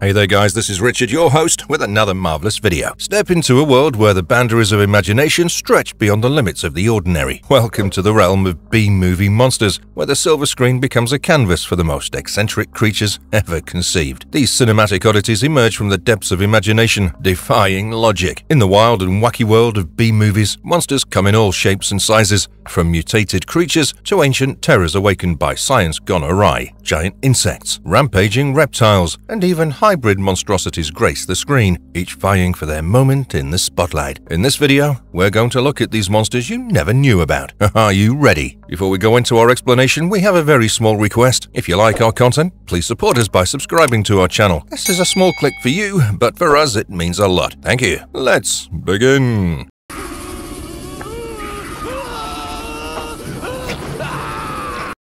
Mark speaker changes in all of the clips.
Speaker 1: Hey there guys, this is Richard, your host, with another marvelous video. Step into a world where the boundaries of imagination stretch beyond the limits of the ordinary. Welcome to the realm of B-movie monsters, where the silver screen becomes a canvas for the most eccentric creatures ever conceived. These cinematic oddities emerge from the depths of imagination, defying logic. In the wild and wacky world of B-movies, monsters come in all shapes and sizes, from mutated creatures to ancient terrors awakened by science gone awry. Giant insects, rampaging reptiles, and even hybrid monstrosities grace the screen, each vying for their moment in the spotlight. In this video, we're going to look at these monsters you never knew about. Are you ready? Before we go into our explanation, we have a very small request. If you like our content, please support us by subscribing to our channel. This is a small click for you, but for us it means a lot. Thank you. Let's begin.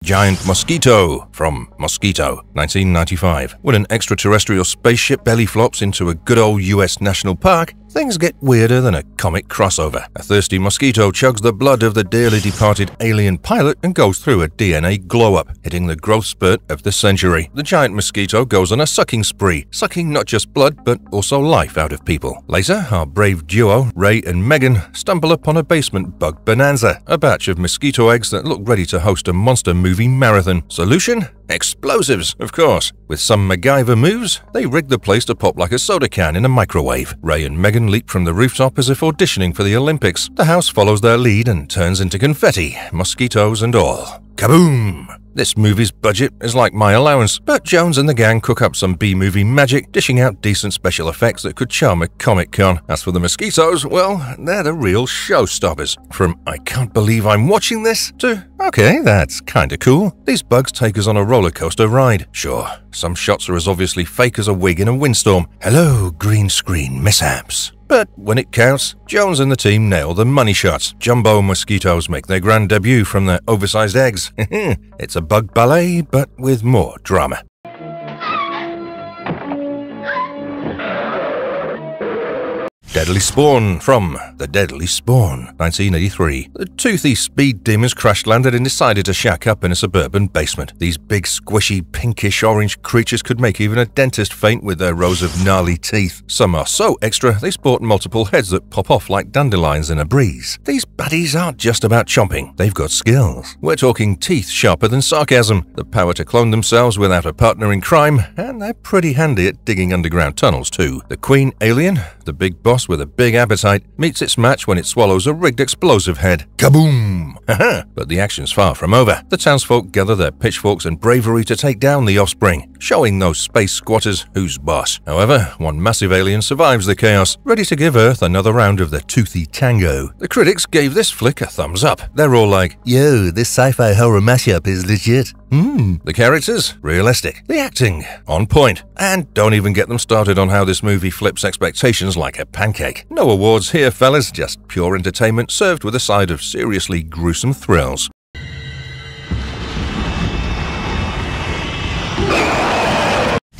Speaker 1: Giant Mosquito from Mosquito, 1995. When an extraterrestrial spaceship belly flops into a good old US national park, things get weirder than a comic crossover. A thirsty mosquito chugs the blood of the dearly departed alien pilot and goes through a DNA glow-up, hitting the growth spurt of the century. The giant mosquito goes on a sucking spree, sucking not just blood but also life out of people. Later, our brave duo, Ray and Megan, stumble upon a basement bug bonanza, a batch of mosquito eggs that look ready to host a monster movie marathon. Solution? Explosives, of course. With some MacGyver moves, they rig the place to pop like a soda can in a microwave. Ray and Megan leap from the rooftop as if auditioning for the Olympics. The house follows their lead and turns into confetti, mosquitoes and all. Kaboom! This movie's budget is like my allowance, but Jones and the gang cook up some B-movie magic, dishing out decent special effects that could charm a Comic-Con. As for the mosquitoes, well, they're the real showstoppers. From "I can't believe I'm watching this" to "okay, that's kinda cool." These bugs take us on a roller coaster ride. Sure, some shots are as obviously fake as a wig in a windstorm. Hello, green screen mishaps. But when it counts, Jones and the team nail the money shots. Jumbo mosquitoes make their grand debut from their oversized eggs. It's a bug ballet, but with more drama. Deadly Spawn from The Deadly Spawn, 1983. The toothy speed demons crash-landed and decided to shack up in a suburban basement. These big, squishy, pinkish-orange creatures could make even a dentist faint with their rows of gnarly teeth. Some are so extra, they sport multiple heads that pop off like dandelions in a breeze. These baddies aren't just about chomping, they've got skills. We're talking teeth sharper than sarcasm, the power to clone themselves without a partner in crime, and they're pretty handy at digging underground tunnels too. The queen alien, the big boss with a big appetite, meets its match when it swallows a rigged explosive head. Kaboom! Haha! But the action's far from over. The townsfolk gather their pitchforks and bravery to take down the offspring, showing those space squatters who's boss. However, one massive alien survives the chaos, ready to give Earth another round of the toothy tango. The critics gave this flick a thumbs up. They're all like, "Yo, this sci-fi horror mashup is legit." The characters? Realistic. The acting? On point. And don't even get them started on how this movie flips expectations like a pancake. No awards here, fellas, just pure entertainment served with a side of seriously gruesome thrills.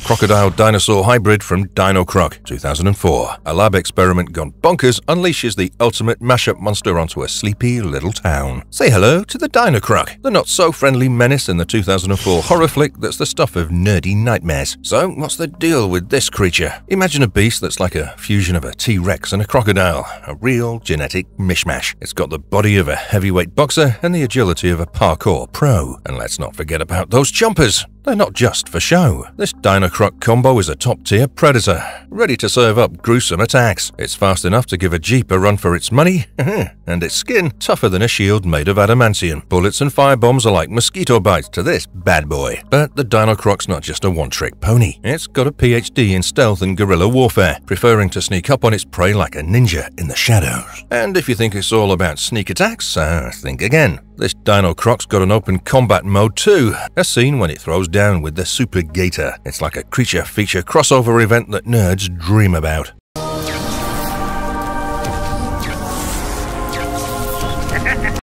Speaker 1: Crocodile Dinosaur Hybrid from Dino Croc, 2004. A lab experiment gone bonkers unleashes the ultimate mashup monster onto a sleepy little town. Say hello to the Dino Croc, the not-so-friendly menace in the 2004 horror flick that's the stuff of nerdy nightmares. So, what's the deal with this creature? Imagine a beast that's like a fusion of a T-Rex and a crocodile, a real genetic mishmash. It's got the body of a heavyweight boxer and the agility of a parkour pro. And let's not forget about those chompers. They're not just for show. This Dino Croc combo is a top-tier predator, ready to serve up gruesome attacks. It's fast enough to give a Jeep a run for its money, and its skin tougher than a shield made of adamantium. Bullets and firebombs are like mosquito bites to this bad boy. But the Dino Croc's not just a one-trick pony. It's got a PhD in stealth and guerrilla warfare, preferring to sneak up on its prey like a ninja in the shadows. And if you think it's all about sneak attacks, think again. This Dino Croc's got an open combat mode too, a scene when it throws down with the Super Gator. It's like a creature feature crossover event that nerds dream about.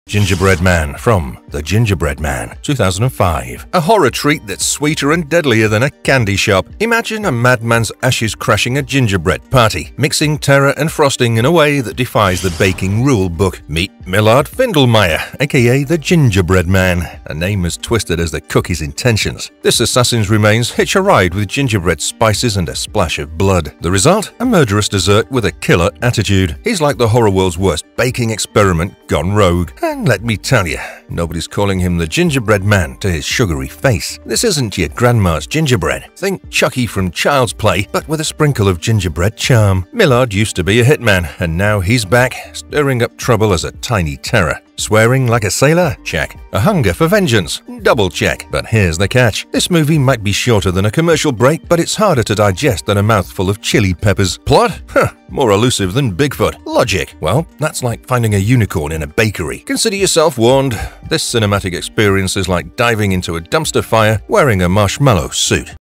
Speaker 1: Gingerbread Man from The Gingerbread Man, 2005. A horror treat that's sweeter and deadlier than a candy shop. Imagine a madman's ashes crashing a gingerbread party, mixing terror and frosting in a way that defies the baking rule book. Meet Millard Findelmeyer, aka the Gingerbread Man, a name as twisted as the cookie's intentions. This assassin's remains hitch a ride with gingerbread spices and a splash of blood. The result? A murderous dessert with a killer attitude. He's like the horror world's worst baking experiment gone rogue. And let me tell you, nobody's calling him the Gingerbread Man to his sugary face. This isn't your grandma's gingerbread. Think Chucky from Child's Play, but with a sprinkle of gingerbread charm. Millard used to be a hitman, and now he's back, stirring up trouble as a tiny terror. Swearing like a sailor? Check. A hunger for vengeance? Double check. But here's the catch. This movie might be shorter than a commercial break, but it's harder to digest than a mouthful of chili peppers. Plot? More elusive than Bigfoot. Logic? Well, that's like finding a unicorn in a bakery. Consider yourself warned. This cinematic experience is like diving into a dumpster fire wearing a marshmallow suit.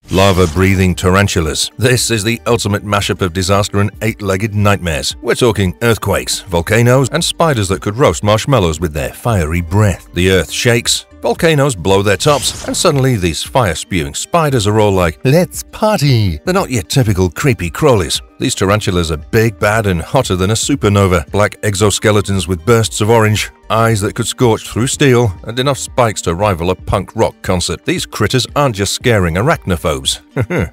Speaker 1: Lava-breathing tarantulas. This is the ultimate mashup of disaster and eight-legged nightmares. We're talking earthquakes, volcanoes, and spiders that could roast marshmallows with their fiery breath. The earth shakes, volcanoes blow their tops, and suddenly these fire-spewing spiders are all like, "Let's party!" They're not your typical creepy crawlies. These tarantulas are big, bad, and hotter than a supernova. Black exoskeletons with bursts of orange, eyes that could scorch through steel, and enough spikes to rival a punk rock concert. These critters aren't just scaring arachnophobes.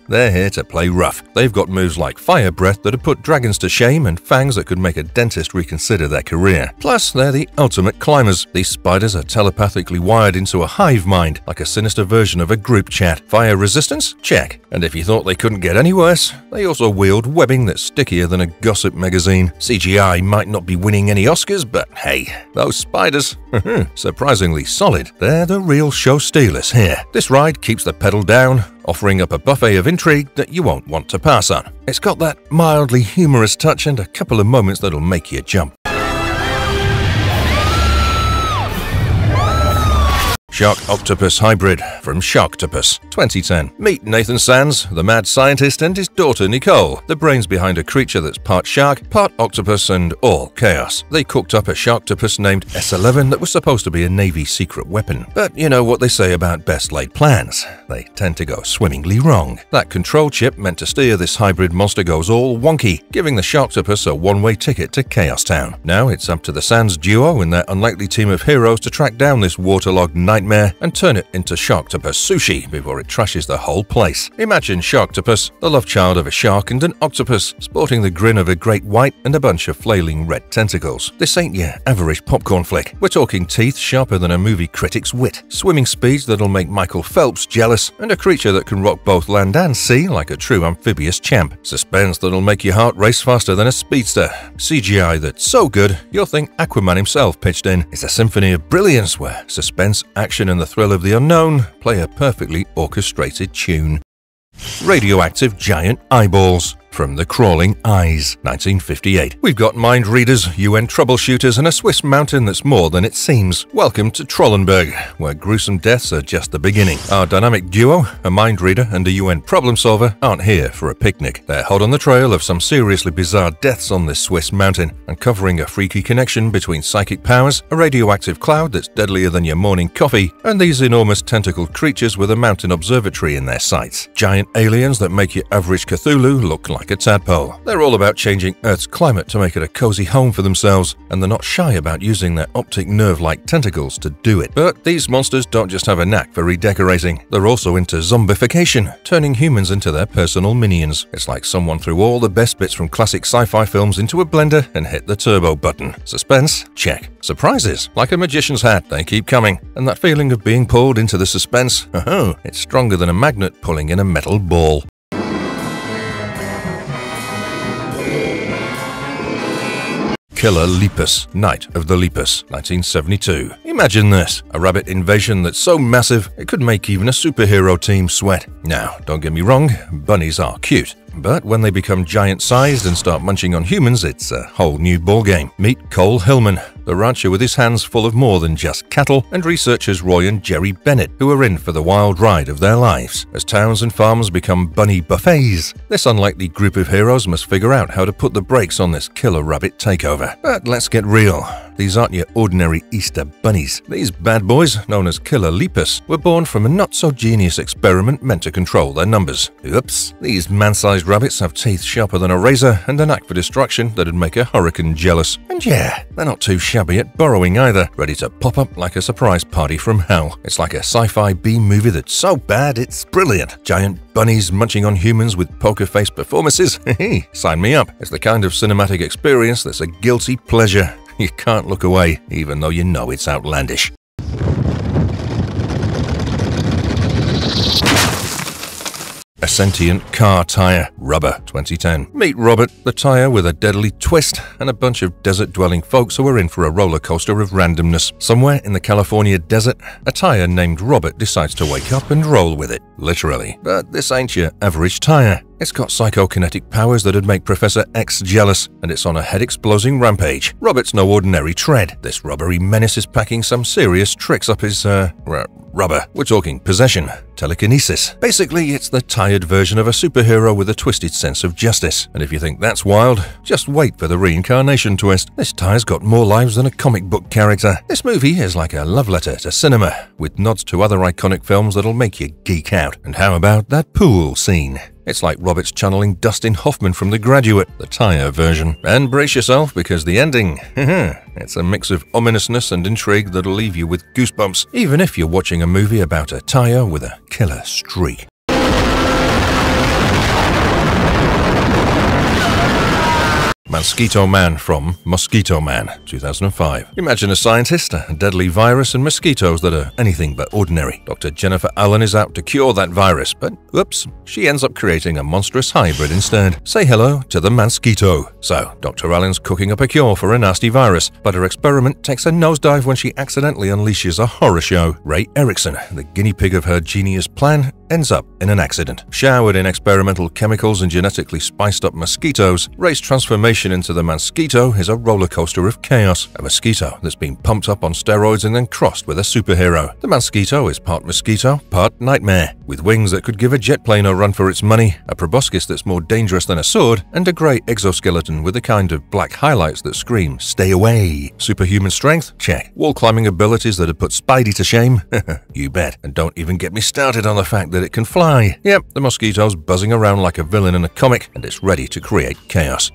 Speaker 1: They're here to play rough. They've got moves like fire breath that have put dragons to shame and fangs that could make a dentist reconsider their career. Plus, they're the ultimate climbers. These spiders are telepathically wired into a hive mind, like a sinister version of a group chat. Fire resistance? Check. And if you thought they couldn't get any worse, they also wield webbing that's stickier than a gossip magazine. CGI might not be winning any Oscars, but hey, those spiders, surprisingly solid. They're the real show stealers here. This ride keeps the pedal down, offering up a buffet of intrigue that you won't want to pass on. It's got that mildly humorous touch and a couple of moments that'll make you jump. Shark-Octopus hybrid from Sharktopus, 2010. Meet Nathan Sands, the mad scientist, and his daughter Nicole, the brains behind a creature that's part shark, part octopus, and all chaos. They cooked up a Sharktopus named S11 that was supposed to be a Navy secret weapon. But you know what they say about best-laid plans. They tend to go swimmingly wrong. That control chip meant to steer this hybrid monster goes all wonky, giving the Sharktopus a one-way ticket to Chaos Town. Now it's up to the Sands duo and their unlikely team of heroes to track down this waterlogged nightmare and turn it into Sharktopus sushi before it trashes the whole place. Imagine Sharktopus, the love child of a shark and an octopus, sporting the grin of a great white and a bunch of flailing red tentacles. This ain't your average popcorn flick. We're talking teeth sharper than a movie critic's wit, swimming speeds that'll make Michael Phelps jealous, and a creature that can rock both land and sea like a true amphibious champ. Suspense that'll make your heart race faster than a speedster. CGI that's so good you'll think Aquaman himself pitched in. It's a symphony of brilliance where suspense, action, and the thrill of the unknown play a perfectly orchestrated tune. Radioactive giant eyeballs from The Crawling Eyes, 1958. We've got mind readers, UN troubleshooters, and a Swiss mountain that's more than it seems. Welcome to Trollenberg, where gruesome deaths are just the beginning. Our dynamic duo, a mind reader and a UN problem solver, aren't here for a picnic. They're hot on the trail of some seriously bizarre deaths on this Swiss mountain, uncovering a freaky connection between psychic powers, a radioactive cloud that's deadlier than your morning coffee, and these enormous tentacled creatures with a mountain observatory in their sights. Giant aliens that make your average Cthulhu look like a tadpole. They're all about changing Earth's climate to make it a cozy home for themselves, and they're not shy about using their optic nerve-like tentacles to do it. But these monsters don't just have a knack for redecorating. They're also into zombification, turning humans into their personal minions. It's like someone threw all the best bits from classic sci-fi films into a blender and hit the turbo button. Suspense? Check. Surprises? Like a magician's hat, they keep coming. And that feeling of being pulled into the suspense? It's stronger than a magnet pulling in a metal ball. Killer Lepus, Night of the Lepus, 1972. Imagine this, a rabbit invasion that's so massive it could make even a superhero team sweat. Now, don't get me wrong, bunnies are cute, But when they become giant-sized and start munching on humans, it's a whole new ballgame. Meet Cole Hillman, the rancher with his hands full of more than just cattle, and researchers Roy and Jerry Bennett, who are in for the wild ride of their lives. As towns and farms become bunny buffets, this unlikely group of heroes must figure out how to put the brakes on this killer rabbit takeover. But let's get real. These aren't your ordinary Easter bunnies. These bad boys, known as Killer Lepus, were born from a not-so-genius experiment meant to control their numbers. Oops. These man-sized rabbits have teeth sharper than a razor and a knack for destruction that'd make a hurricane jealous. And yeah, they're not too shabby at burrowing either, ready to pop up like a surprise party from hell. It's like a sci-fi B-movie that's so bad it's brilliant. Giant bunnies munching on humans with poker face performances? Sign me up. It's the kind of cinematic experience that's a guilty pleasure. You can't look away, even though you know it's outlandish. A sentient car tire, Rubber, 2010. Meet Robert, the tire with a deadly twist, and a bunch of desert-dwelling folks who are in for a roller coaster of randomness. Somewhere in the California desert, a tire named Robert decides to wake up and roll with it, literally. But this ain't your average tire. It's got psychokinetic powers that'd make Professor X jealous, and it's on a head-exploding rampage. Robert's no ordinary tread. This rubbery menace is packing some serious tricks up his, rubber. We're talking possession, telekinesis. Basically, it's the tired version of a superhero with a twisted sense of justice. And if you think that's wild, just wait for the reincarnation twist. This tire's got more lives than a comic book character. This movie is like a love letter to cinema, with nods to other iconic films that'll make you geek out. And how about that pool scene? It's like Robert's channeling Dustin Hoffman from The Graduate, the tire version. And brace yourself, because the ending, it's a mix of ominousness and intrigue that'll leave you with goosebumps, even if you're watching a movie about a tire with a killer streak. Mosquito Man from Mosquito Man, 2005. Imagine a scientist, a deadly virus, and mosquitoes that are anything but ordinary. Dr. Jennifer Allen is out to cure that virus, but whoops, she ends up creating a monstrous hybrid instead. Say hello to the Mosquito. So, Dr. Allen's cooking up a cure for a nasty virus, but her experiment takes a nosedive when she accidentally unleashes a horror show. Ray Erickson, the guinea pig of her genius plan, ends up in an accident. Showered in experimental chemicals and genetically spiced up mosquitoes, Ray's transformation into the Mosquito is a roller coaster of chaos. A mosquito that's been pumped up on steroids and then crossed with a superhero. The Mosquito is part mosquito, part nightmare, with wings that could give a jet plane a run for its money, a proboscis that's more dangerous than a sword, and a grey exoskeleton with the kind of black highlights that scream, "Stay away." Superhuman strength? Check. Wall climbing abilities that'd put Spidey to shame? You bet. And don't even get me started on the fact that it can fly. Yep, the Mosquito's buzzing around like a villain in a comic, and it's ready to create chaos.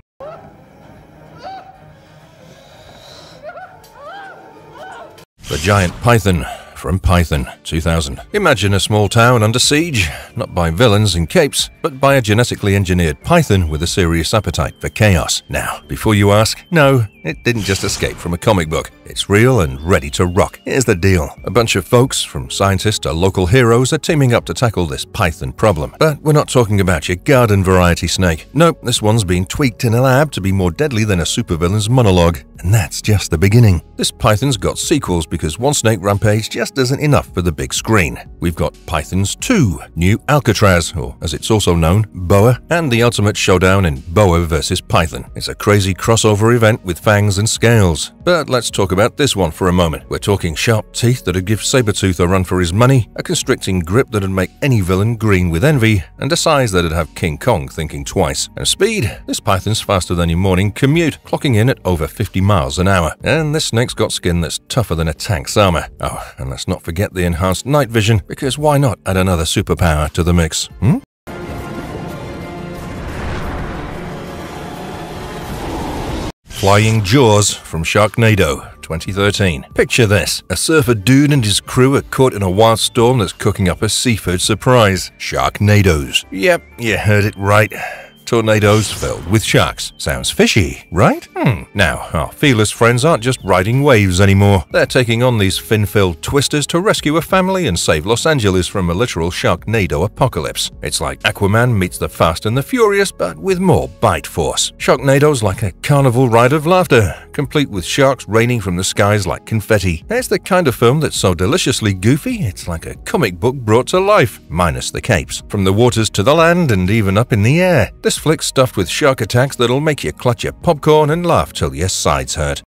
Speaker 1: The Giant Python from Python, 2000. Imagine a small town under siege, not by villains in capes, but by a genetically engineered python with a serious appetite for chaos. Now, before you ask, no, it didn't just escape from a comic book. It's real and ready to rock. Here's the deal. A bunch of folks, from scientists to local heroes, are teaming up to tackle this python problem. But we're not talking about your garden variety snake. Nope, this one's been tweaked in a lab to be more deadly than a supervillain's monologue. And that's just the beginning. This python's got sequels because one snake rampage just isn't enough for the big screen. We've got Pythons 2, New Alcatraz, or as it's also known, Boa, and the ultimate showdown in Boa vs. Python. It's a crazy crossover event with fangs and scales. But let's talk about this one for a moment. We're talking sharp teeth that'd give Sabretooth a run for his money, a constricting grip that'd make any villain green with envy, and a size that'd have King Kong thinking twice. And speed? This python's faster than your morning commute, clocking in at over 50 miles an hour. And this snake's got skin that's tougher than a tank's armor. Oh, and let's not forget the enhanced night vision, because why not add another superpower to the mix? Flying Jaws from Sharknado, 2013. Picture this. A surfer dude and his crew are caught in a wild storm that's cooking up a seafood surprise. Sharknadoes. Yep, you heard it right. tornadoes filled with sharks. Sounds fishy, right? Now, our fearless friends aren't just riding waves anymore. They're taking on these fin-filled twisters to rescue a family and save Los Angeles from a literal Sharknado apocalypse. It's like Aquaman meets the Fast and the Furious, but with more bite force. Sharknado's like a carnival ride of laughter, complete with sharks raining from the skies like confetti. It's the kind of film that's so deliciously goofy, it's like a comic book brought to life, minus the capes. From the waters to the land and even up in the air, this flick's stuffed with shark attacks that'll make you clutch your popcorn and laugh till your sides hurt.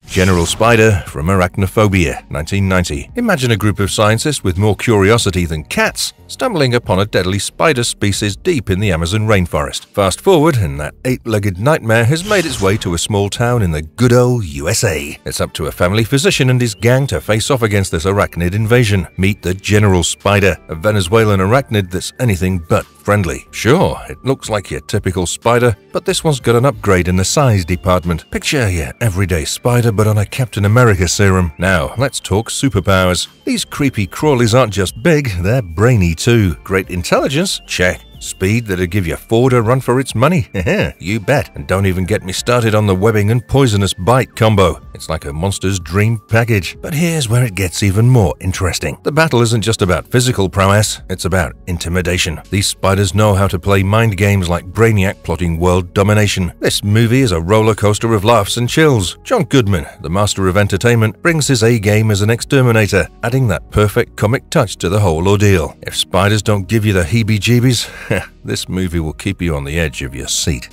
Speaker 1: General Spider from Arachnophobia, 1990. Imagine a group of scientists with more curiosity than cats stumbling upon a deadly spider species deep in the Amazon rainforest. Fast forward, and that eight-legged nightmare has made its way to a small town in the good old USA. It's up to a family physician and his gang to face off against this arachnid invasion. Meet the General Spider, a Venezuelan arachnid that's anything but friendly. Sure, it looks like your typical spider, but this one's got an upgrade in the size department. Picture your everyday spider but on a Captain America serum. Now, let's talk superpowers. These creepy crawlies aren't just big, they're brainy too. Great intelligence? Check. Speed that'd give your Ford a run for its money? You bet. And don't even get me started on the webbing and poisonous bite combo. It's like a monster's dream package. But here's where it gets even more interesting. The battle isn't just about physical prowess, it's about intimidation. These spiders know how to play mind games like Brainiac plotting world domination. This movie is a roller coaster of laughs and chills. John Goodman, the master of entertainment, brings his A-game as an exterminator, adding that perfect comic touch to the whole ordeal. If spiders don't give you the heebie-jeebies, this movie will keep you on the edge of your seat.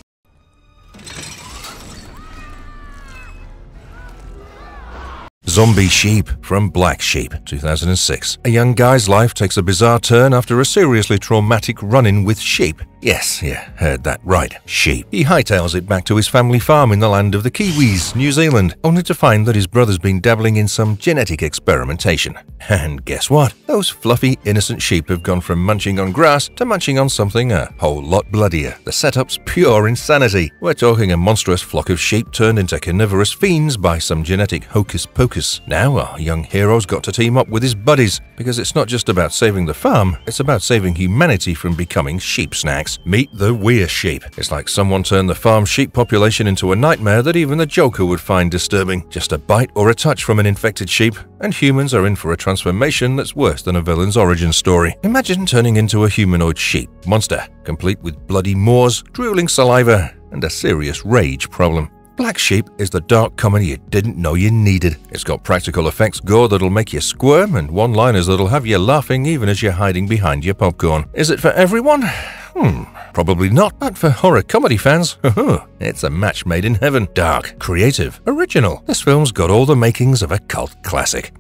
Speaker 1: Zombie Sheep from Black Sheep, 2006. A young guy's life takes a bizarre turn after a seriously traumatic run-in with sheep. Yes, you heard that right, sheep. He hightails it back to his family farm in the land of the Kiwis, New Zealand, only to find that his brother's been dabbling in some genetic experimentation. And guess what? Those fluffy, innocent sheep have gone from munching on grass to munching on something a whole lot bloodier. The setup's pure insanity. We're talking a monstrous flock of sheep turned into carnivorous fiends by some genetic hocus pocus. Now our young hero's got to team up with his buddies, because it's not just about saving the farm, it's about saving humanity from becoming sheep snacks. Meet the Weir sheep. It's like someone turned the farm sheep population into a nightmare that even the Joker would find disturbing. Just a bite or a touch from an infected sheep, and humans are in for a transformation that's worse than a villain's origin story. Imagine turning into a humanoid sheep monster, complete with bloody maws, drooling saliva, and a serious rage problem. Black Sheep is the dark comedy you didn't know you needed. It's got practical effects gore that'll make you squirm and one-liners that'll have you laughing even as you're hiding behind your popcorn. Is it for everyone? Probably not, but for horror comedy fans, it's a match made in heaven. Dark, creative, original. This film's got all the makings of a cult classic.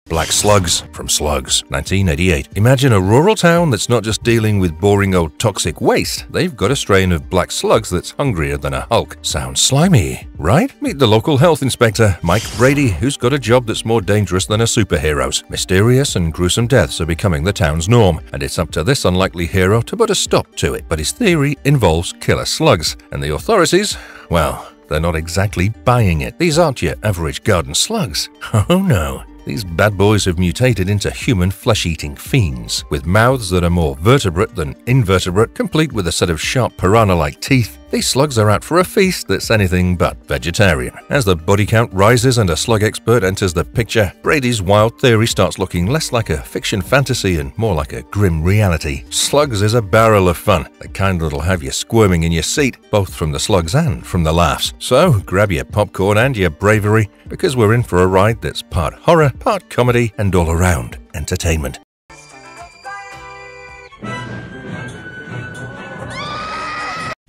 Speaker 1: Black Slugs from Slugs, 1988. Imagine a rural town that's not just dealing with boring old toxic waste. They've got a strain of black slugs that's hungrier than a Hulk. Sounds slimy, right? Meet the local health inspector, Mike Brady, who's got a job that's more dangerous than a superhero's. Mysterious and gruesome deaths are becoming the town's norm, and it's up to this unlikely hero to put a stop to it. But his theory involves killer slugs, and the authorities, well, they're not exactly buying it. These aren't your average garden slugs. Oh no. These bad boys have mutated into human flesh-eating fiends, with mouths that are more vertebrate than invertebrate, complete with a set of sharp piranha-like teeth. These slugs are out for a feast that's anything but vegetarian. As the body count rises and a slug expert enters the picture, Brady's wild theory starts looking less like a fiction fantasy and more like a grim reality. Slugs is a barrel of fun, the kind that'll have you squirming in your seat, both from the slugs and from the laughs. So grab your popcorn and your bravery, because we're in for a ride that's part horror, part comedy, and all around entertainment.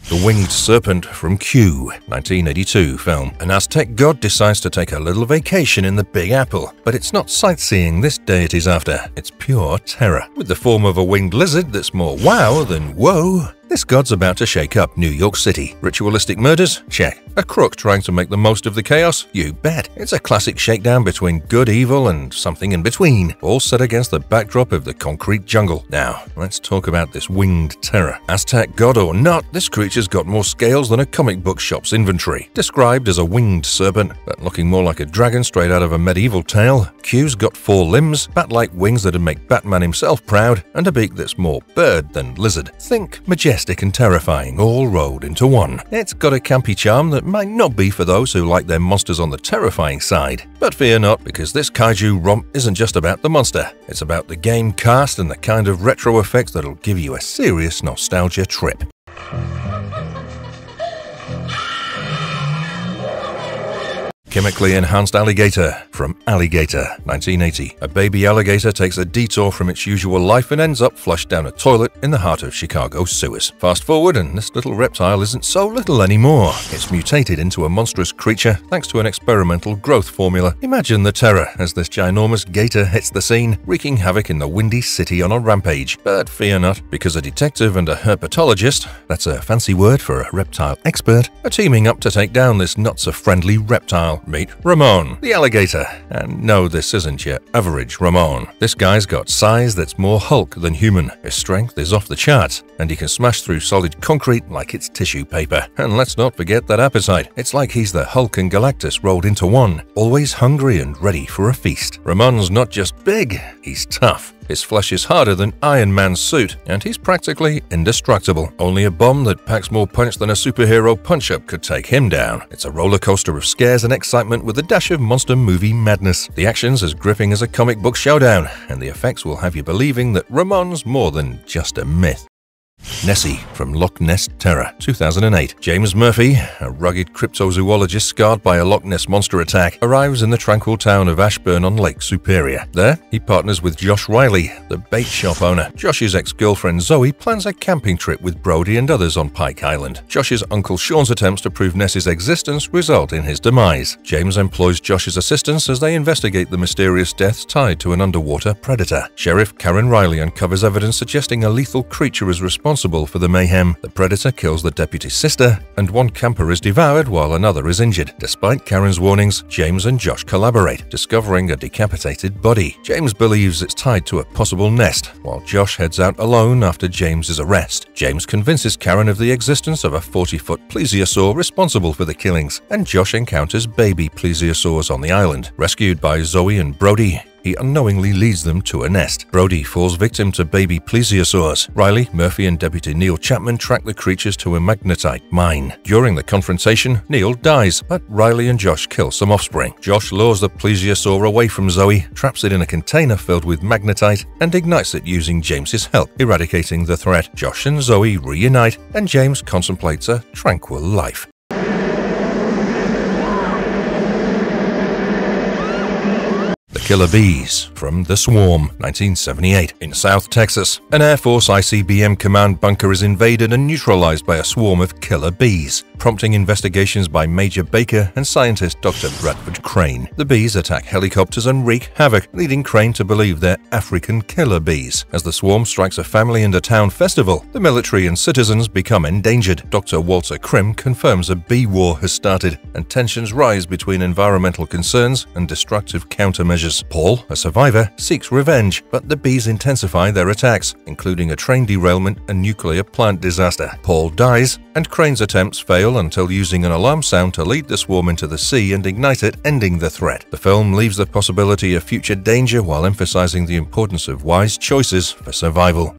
Speaker 1: The Winged Serpent from Q, 1982 film. An Aztec god decides to take a little vacation in the Big Apple, but it's not sightseeing this deity's after, it's pure terror. With the form of a winged lizard that's more wow than whoa, This god's about to shake up New York City. Ritualistic murders? Check. A crook trying to make the most of the chaos? You bet. It's a classic shakedown between good, evil, and something in between, all set against the backdrop of the concrete jungle. Now, let's talk about this winged terror. Aztec God or not, this creature's got more scales than a comic book shop's inventory. Described as a winged serpent, but looking more like a dragon straight out of a medieval tale, Q's got 4 limbs, bat-like wings that'd make Batman himself proud, and a beak that's more bird than lizard. Think majestic and terrifying, all rolled into one. It's got a campy charm that might not be for those who like their monsters on the terrifying side. But fear not, because this kaiju romp isn't just about the monster. It's about the game cast and the kind of retro effects that'll give you a serious nostalgia trip. Chemically enhanced alligator from Alligator, 1980. A baby alligator takes a detour from its usual life and ends up flushed down a toilet in the heart of Chicago sewers. Fast forward, and this little reptile isn't so little anymore. It's mutated into a monstrous creature thanks to an experimental growth formula. Imagine the terror as this ginormous gator hits the scene, wreaking havoc in the windy city on a rampage. But fear not, because a detective and a herpetologist, that's a fancy word for a reptile expert, are teaming up to take down this not-so-friendly reptile. Meet Ramon, the alligator. And no, this isn't your average Ramon. This guy's got size that's more Hulk than human. His strength is off the charts, and he can smash through solid concrete like it's tissue paper. And let's not forget that appetite. It's like he's the Hulk and Galactus rolled into one, always hungry and ready for a feast. Ramon's not just big, he's tough. His flesh is harder than Iron Man's suit, and he's practically indestructible. Only a bomb that packs more punch than a superhero punch-up could take him down. It's a roller coaster of scares and excitement with a dash of monster movie madness. The action's as gripping as a comic book showdown, and the effects will have you believing that Ramon's more than just a myth. Nessie from Loch Ness Terror, 2008. James Murphy, a rugged cryptozoologist scarred by a Loch Ness monster attack, arrives in the tranquil town of Ashburn on Lake Superior. There, he partners with Josh Riley, the bait shop owner. Josh's ex-girlfriend Zoe plans a camping trip with Brody and others on Pike Island. Josh's uncle Sean's attempts to prove Nessie's existence result in his demise. James employs Josh's assistance as they investigate the mysterious deaths tied to an underwater predator. Sheriff Karen Riley uncovers evidence suggesting a lethal creature is responsible for the mayhem. The predator kills the deputy's sister, and one camper is devoured while another is injured. Despite Karen's warnings, James and Josh collaborate, discovering a decapitated body. James believes it's tied to a possible nest, while Josh heads out alone after James's arrest. James convinces Karen of the existence of a 40-foot plesiosaur responsible for the killings, and Josh encounters baby plesiosaurs on the island. Rescued by Zoe and Brody, he unknowingly leads them to a nest. Brody falls victim to baby plesiosaurs. Riley, Murphy, and Deputy Neil Chapman track the creatures to a magnetite mine. During the confrontation, Neil dies, but Riley and Josh kill some offspring. Josh lures the plesiosaur away from Zoe, traps it in a container filled with magnetite, and ignites it using James's help, eradicating the threat. Josh and Zoe reunite, and James contemplates a tranquil life. Killer bees from The Swarm, 1978. In South Texas, an Air Force ICBM command bunker is invaded and neutralized by a swarm of killer bees, prompting investigations by Major Baker and scientist Dr. Bradford Crane. The bees attack helicopters and wreak havoc, leading Crane to believe they're African killer bees. As the swarm strikes a family and a town festival, the military and citizens become endangered. Dr. Walter Krim confirms a bee war has started, and tensions rise between environmental concerns and destructive countermeasures. Paul, a survivor, seeks revenge, but the bees intensify their attacks, including a train derailment and nuclear plant disaster. Paul dies, and Crane's attempts fail until using an alarm sound to lead the swarm into the sea and ignite it, ending the threat. The film leaves the possibility of future danger while emphasizing the importance of wise choices for survival.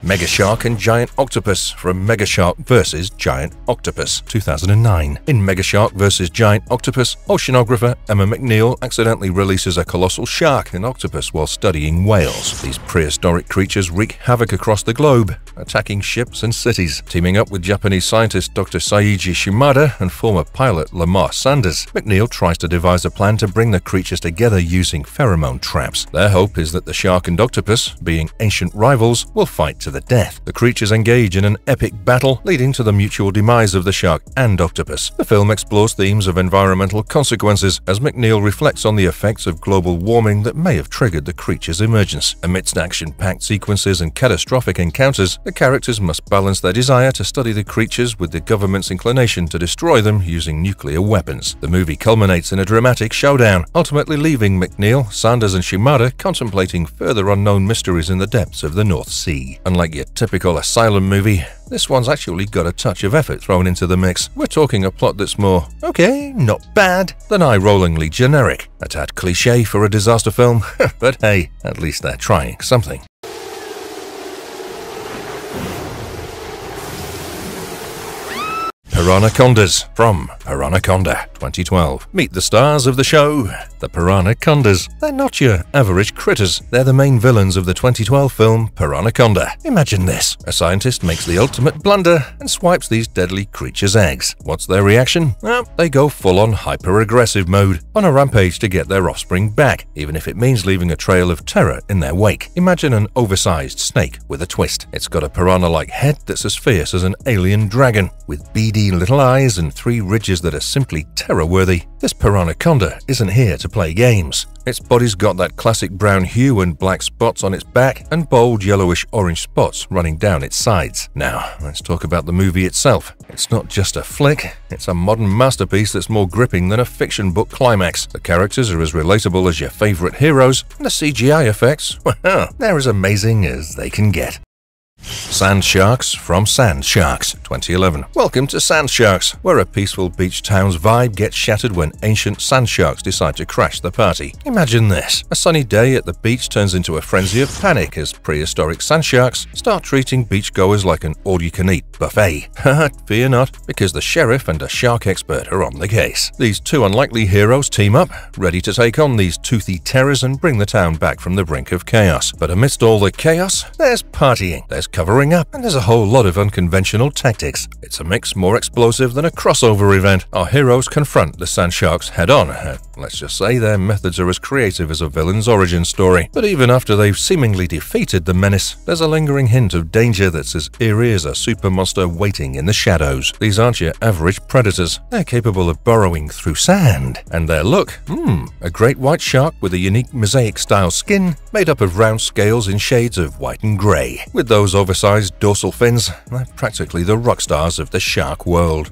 Speaker 1: Mega Shark and Giant Octopus from Mega Shark vs. Giant Octopus, 2009. In Mega Shark vs. Giant Octopus, oceanographer Emma McNeil accidentally releases a colossal shark and octopus while studying whales. These prehistoric creatures wreak havoc across the globe, attacking ships and cities. Teaming up with Japanese scientist Dr. Saiji Shimada and former pilot Lamar Sanders, McNeil tries to devise a plan to bring the creatures together using pheromone traps. Their hope is that the shark and octopus, being ancient rivals, will fight to the death. The creatures engage in an epic battle, leading to the mutual demise of the shark and octopus. The film explores themes of environmental consequences as McNeil reflects on the effects of global warming that may have triggered the creature's emergence. Amidst action-packed sequences and catastrophic encounters, the characters must balance their desire to study the creatures with the government's inclination to destroy them using nuclear weapons. The movie culminates in a dramatic showdown, ultimately leaving McNeil, Sanders, and Shimada contemplating further unknown mysteries in the depths of the North Sea. Unlike your typical asylum movie, this one's actually got a touch of effort thrown into the mix. We're talking a plot that's more, okay, not bad, than eye-rollingly generic. A tad cliché for a disaster film, but hey, at least they're trying something. Piranhacondas from Piranhaconda 2012. Meet the stars of the show, the Piranhacondas. They're not your average critters. They're the main villains of the 2012 film Piranhaconda. Imagine this. A scientist makes the ultimate blunder and swipes these deadly creatures' eggs. What's their reaction? Well, they go full-on hyper-aggressive mode, on a rampage to get their offspring back, even if it means leaving a trail of terror in their wake. Imagine an oversized snake with a twist. It's got a piranha-like head that's as fierce as an alien dragon, with beady little eyes and 3 ridges that are simply terror-worthy. This Piranhaconda isn't here to play games. Its body's got that classic brown hue and black spots on its back and bold yellowish-orange spots running down its sides. Now, let's talk about the movie itself. It's not just a flick, it's a modern masterpiece that's more gripping than a fiction book climax. The characters are as relatable as your favorite heroes, and the CGI effects, well, they're as amazing as they can get. Sand Sharks from Sand Sharks 2011. Welcome to Sand Sharks, where a peaceful beach town's vibe gets shattered when ancient sand sharks decide to crash the party. Imagine this. A sunny day at the beach turns into a frenzy of panic as prehistoric sand sharks start treating beachgoers like an all-you-can-eat buffet. Fear not, because the sheriff and a shark expert are on the case. These 2 unlikely heroes team up, ready to take on these toothy terrors and bring the town back from the brink of chaos. But amidst all the chaos, there's partying, there's covering up, and there's a whole lot of unconventional tactics. It's a mix more explosive than a crossover event. Our heroes confront the sand sharks head-on. Let's just say their methods are as creative as a villain's origin story. But even after they've seemingly defeated the menace, there's a lingering hint of danger that's as eerie as a super monster waiting in the shadows. These aren't your average predators. They're capable of burrowing through sand. And their look? A great white shark with a unique mosaic-style skin made up of round scales in shades of white and grey. With those oversized dorsal fins, they're practically the rock stars of the shark world.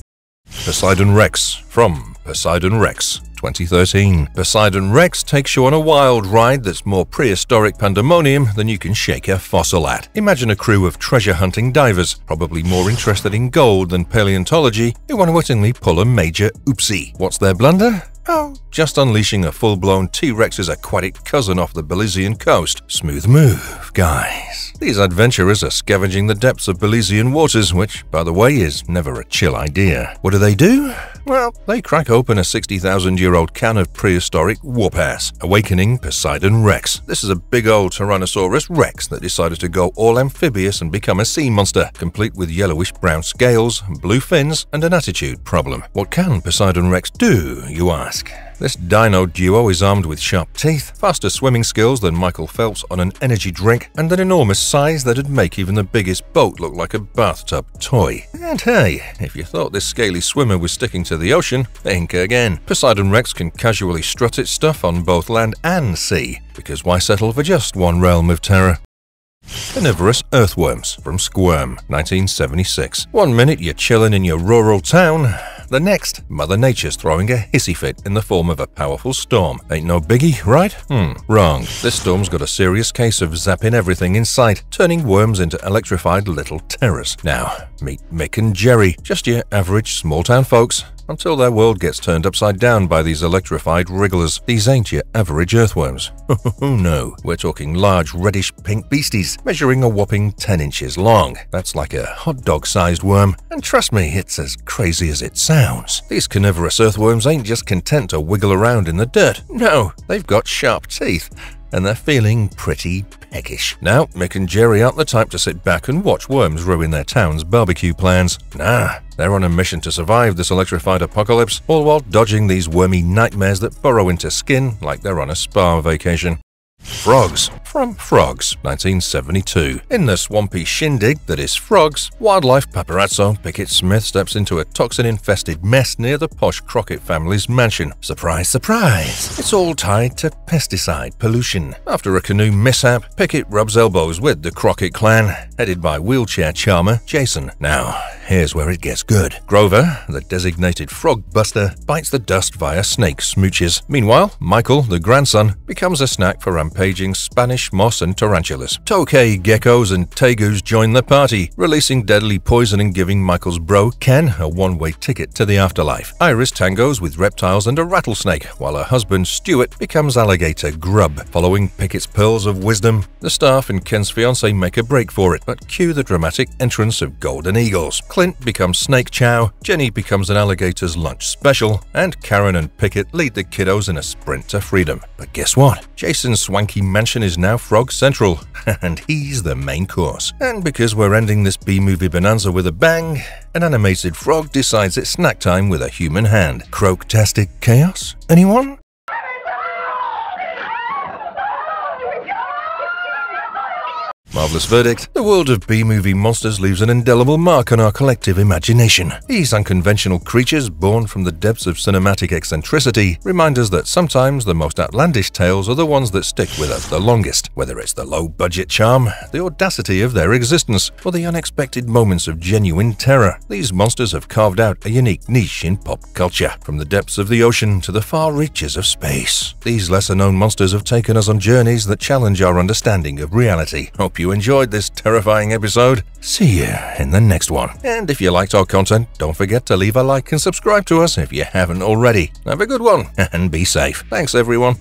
Speaker 1: Poseidon Rex from Poseidon Rex 2013. Poseidon Rex takes you on a wild ride that's more prehistoric pandemonium than you can shake a fossil at. Imagine a crew of treasure-hunting divers, probably more interested in gold than paleontology, who unwittingly pull a major oopsie. What's their blunder? Oh, just unleashing a full-blown T-Rex's aquatic cousin off the Belizean coast. Smooth move, guys. These adventurers are scavenging the depths of Belizean waters, which, by the way, is never a chill idea. What do? Well, they crack open a 60,000-year-old can of prehistoric whoop-ass, awakening Poseidon Rex. This is a big old Tyrannosaurus Rex that decided to go all amphibious and become a sea monster, complete with yellowish-brown scales, blue fins, and an attitude problem. What can Poseidon Rex do, you ask? This dino duo is armed with sharp teeth, faster swimming skills than Michael Phelps on an energy drink, and an enormous size that'd make even the biggest boat look like a bathtub toy. And hey, if you thought this scaly swimmer was sticking to the ocean, think again. Poseidon Rex can casually strut its stuff on both land and sea, because why settle for just one realm of terror? Carnivorous Earthworms from Squirm 1976. One minute you're chilling in your rural town, the next, Mother Nature's throwing a hissy fit in the form of a powerful storm. Ain't no biggie, right? Wrong. This storm's got a serious case of zapping everything in sight, turning worms into electrified little terrors. Now, meet Mick and Jerry, just your average small-town folks, until their world gets turned upside down by these electrified wrigglers. These ain't your average earthworms. Oh no, we're talking large reddish-pink beasties, measuring a whopping 10 inches long. That's like a hot dog-sized worm, and trust me, it's as crazy as it sounds. These carnivorous earthworms ain't just content to wiggle around in the dirt. No, they've got sharp teeth, and they're feeling pretty peckish. Now, Mick and Jerry aren't the type to sit back and watch worms ruin their town's barbecue plans. Nah, they're on a mission to survive this electrified apocalypse, all while dodging these wormy nightmares that burrow into skin like they're on a spa vacation. Frogs from Frogs, 1972. In the swampy shindig that is Frogs, wildlife paparazzo Pickett Smith steps into a toxin-infested mess near the posh Crockett family's mansion. Surprise, surprise! It's all tied to pesticide pollution. After a canoe mishap, Pickett rubs elbows with the Crockett clan, headed by wheelchair charmer Jason. Now, here's where it gets good. Grover, the designated frog buster, bites the dust via snake smooches. Meanwhile, Michael, the grandson, becomes a snack for rampaging Spanish moss and tarantulas. Tokay geckos and tegus join the party, releasing deadly poison and giving Michael's bro, Ken, a one-way ticket to the afterlife. Iris tangos with reptiles and a rattlesnake, while her husband, Stuart, becomes alligator grub. Following Pickett's pearls of wisdom, the staff and Ken's fiancé make a break for it, but cue the dramatic entrance of golden eagles. Clint becomes snake chow, Jenny becomes an alligator's lunch special, and Karen and Pickett lead the kiddos in a sprint to freedom. But guess what? Jason's swanky mansion is now Frog Central, and he's the main course. And because we're ending this B-movie bonanza with a bang, an animated frog decides it's snack time with a human hand. Croak-tastic chaos? Anyone? Marvelous verdict. The world of B-movie monsters leaves an indelible mark on our collective imagination. These unconventional creatures, born from the depths of cinematic eccentricity, remind us that sometimes the most outlandish tales are the ones that stick with us the longest, whether it's the low-budget charm, the audacity of their existence, or the unexpected moments of genuine terror. These monsters have carved out a unique niche in pop culture, from the depths of the ocean to the far reaches of space. These lesser-known monsters have taken us on journeys that challenge our understanding of reality. Hope you enjoyed this terrifying episode. See you in the next one. And if you liked our content, don't forget to leave a like and subscribe to us if you haven't already. Have a good one and be safe. Thanks, everyone.